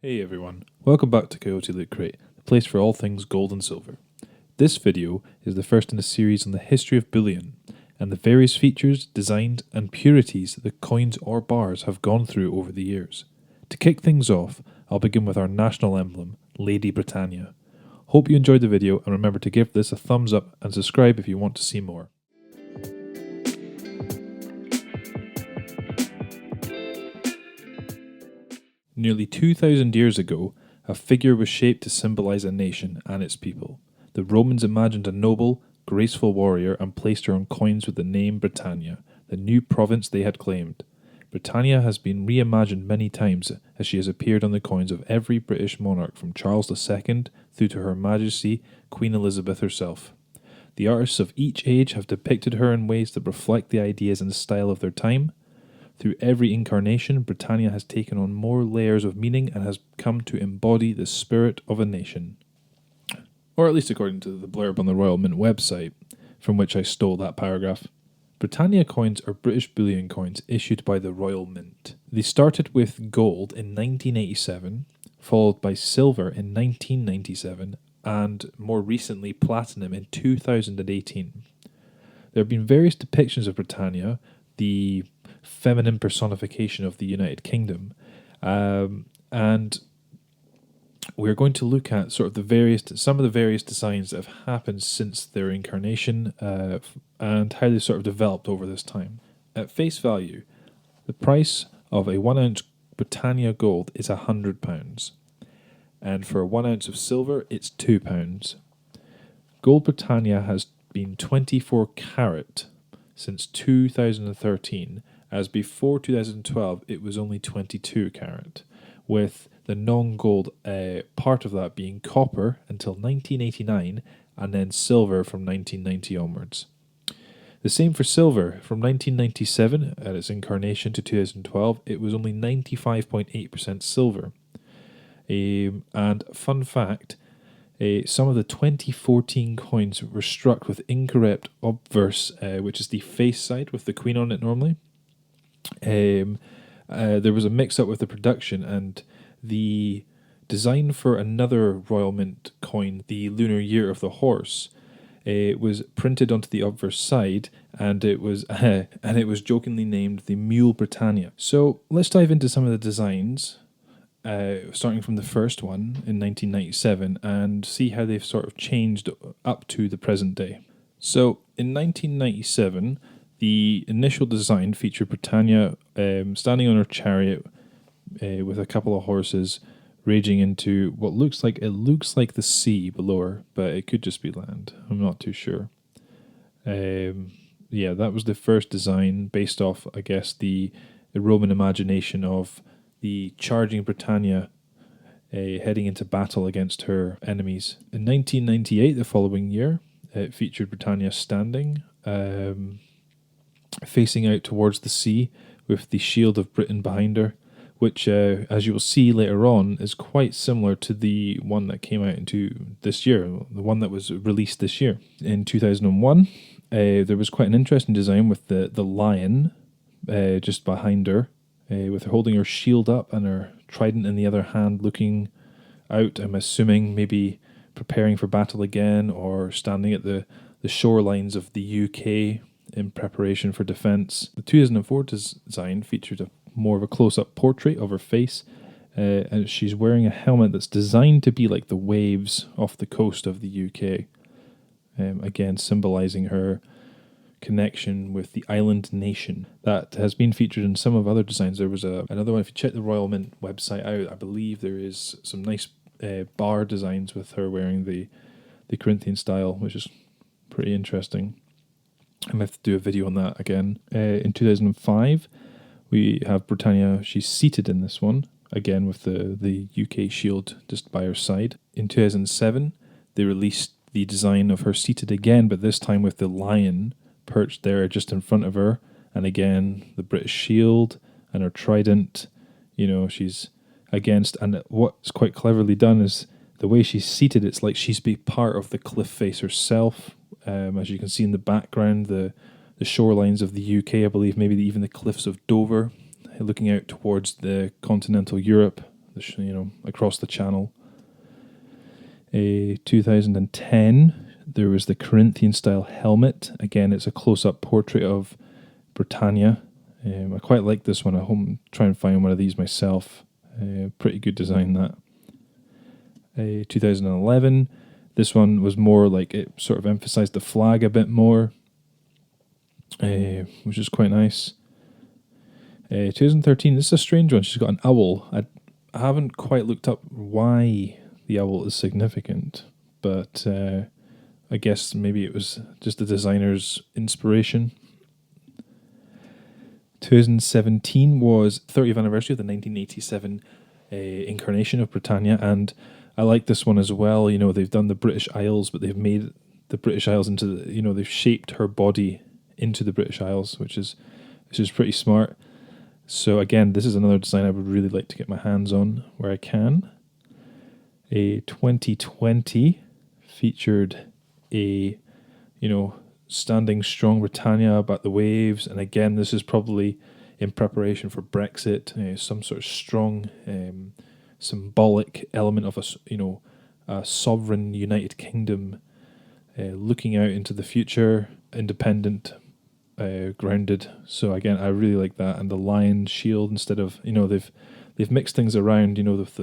Hey everyone, welcome back to Coyote Loot Crate, the place for all things gold and silver. This video is the first in a series on the history of bullion, and the various features, designs, and purities that the coins or bars have gone through over the years. To kick things off, I'll begin with our national emblem, Lady Britannia. Hope you enjoyed the video, and remember to give this a thumbs up and subscribe if you want to see more. Nearly 2,000 years ago, a figure was shaped to symbolize a nation and its people. The Romans imagined a noble, graceful warrior and placed her on coins with the name Britannia, the new province they had claimed. Britannia has been reimagined many times as she has appeared on the coins of every British monarch from Charles II through to Her Majesty Queen Elizabeth herself. The artists of each age have depicted her in ways that reflect the ideas and style of their time. Through every incarnation, Britannia has taken on more layers of meaning and has come to embody the spirit of a nation. Or at least according to the blurb on the Royal Mint website, from which I stole that paragraph. Britannia coins are British bullion coins issued by the Royal Mint. They started with gold in 1987, followed by silver in 1997, and more recently platinum in 2018. There have been various depictions of Britannia, the feminine personification of the United Kingdom, and we're going to look at sort of some of the various designs that have happened since their incarnation and how they sort of developed over this time. At face value, the price of a 1 ounce Britannia gold is £100, and for 1 ounce of silver it's £2. Gold Britannia has been 24 carat since 2013, as before 2012 it was only 22 carat, with the non-gold part of that being copper until 1989 and then silver from 1990 onwards. The same for silver. From 1997 at its incarnation to 2012 it was only 95.8% silver. And fun fact, some of the 2014 coins were struck with incorrect obverse, which is the face side with the queen on it normally. There was a mix-up with the production, and the design for another Royal Mint coin, the Lunar Year of the Horse, was printed onto the obverse side, and it was jokingly named the Mule Britannia. So let's dive into some of the designs, starting from the first one in 1997, and see how they've sort of changed up to the present day. So in 1997, the initial design featured Britannia standing on her chariot with a couple of horses raging into what looks like the sea below her, but it could just be land. I'm not too sure. That was the first design based off, I guess, the Roman imagination of the charging Britannia heading into battle against her enemies. In 1998, the following year, it featured Britannia standing, facing out towards the sea with the shield of Britain behind her, which, as you will see later on, is quite similar to the one that came out into this year, the one that was released this year. In 2001, there was quite an interesting design with the lion just behind her, with her holding her shield up and her trident in the other hand, looking out, I'm assuming maybe preparing for battle again, or standing at the shorelines of the UK in preparation for defence. The 2004 design featured more of a close-up portrait of her face, and she's wearing a helmet that's designed to be like the waves off the coast of the UK, again symbolising her connection with the island nation. That has been featured in some of other designs. There was another one. If you check the Royal Mint website out, I believe there is some nice bar designs with her wearing the Corinthian style, which is pretty interesting. I'm going to have to do a video on that again. In 2005, we have Britannia. She's seated in this one, again with the UK shield just by her side. In 2007, they released the design of her seated again, but this time with the lion perched there just in front of her, and again the British shield and her trident. She's against, and what's quite cleverly done is the way she's seated, it's like she's be part of the cliff face herself. As you can see in the background, the shorelines of the UK, I believe maybe even the cliffs of Dover, looking out towards the continental Europe, across the channel. 2010, there was the Corinthian style helmet. Again, it's a close-up portrait of Britannia. I quite like this one. I hope try and find one of these myself. Pretty good design, that. 2011, this one was more like, it sort of emphasized the flag a bit more, which is quite nice. 2013, this is a strange one. She's got an owl. I haven't quite looked up why the owl is significant, but I guess maybe it was just the designer's inspiration. 2017 was 30th anniversary of the 1987 incarnation of Britannia, and I like this one as well. They've done the British Isles, but they've made the British Isles into they've shaped her body into the British Isles, which is pretty smart. So again, this is another design I would really like to get my hands on where I can. 2020 featured a standing strong Britannia about the waves, and again, this is probably in preparation for Brexit, some sort of strong symbolic element of a sovereign United Kingdom looking out into the future, independent, grounded. So again, I really like that, and the lion shield instead of they've mixed things around, with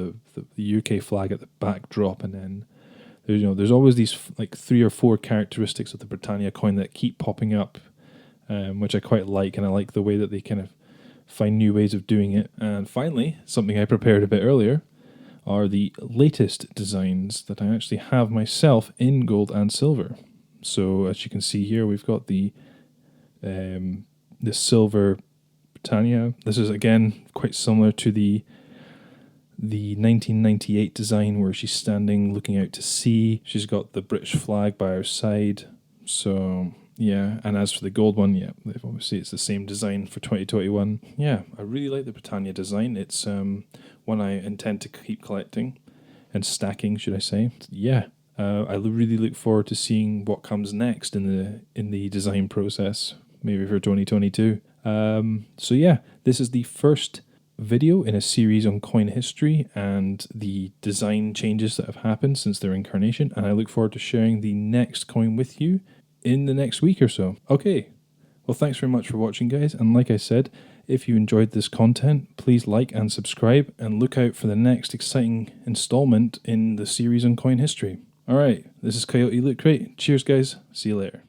the UK flag at the backdrop, and then there's always these like 3 or 4 characteristics of the Britannia coin that keep popping up, which I quite like, and I like the way that they kind of find new ways of doing it. And finally, something I prepared a bit earlier are the latest designs that I actually have myself in gold and silver. So as you can see here, we've got the silver Britannia. This is again quite similar to the 1998 design where she's standing looking out to sea. She's got the British flag by her side. So yeah, and as for the gold one, yeah, obviously it's the same design for 2021. Yeah, I really like the Britannia design. It's one I intend to keep collecting and stacking, should I say. Yeah, I really look forward to seeing what comes next in the design process, maybe for 2022. So yeah, this is the first video in a series on coin history and the design changes that have happened since their incarnation, and I look forward to sharing the next coin with you in the next week or so. Okay, well, thanks very much for watching, guys, and like I said, if you enjoyed this content, please like and subscribe, and look out for the next exciting installment in the series on coin history. Alright, this is Coyote Loot Crate. Cheers, guys. See you later.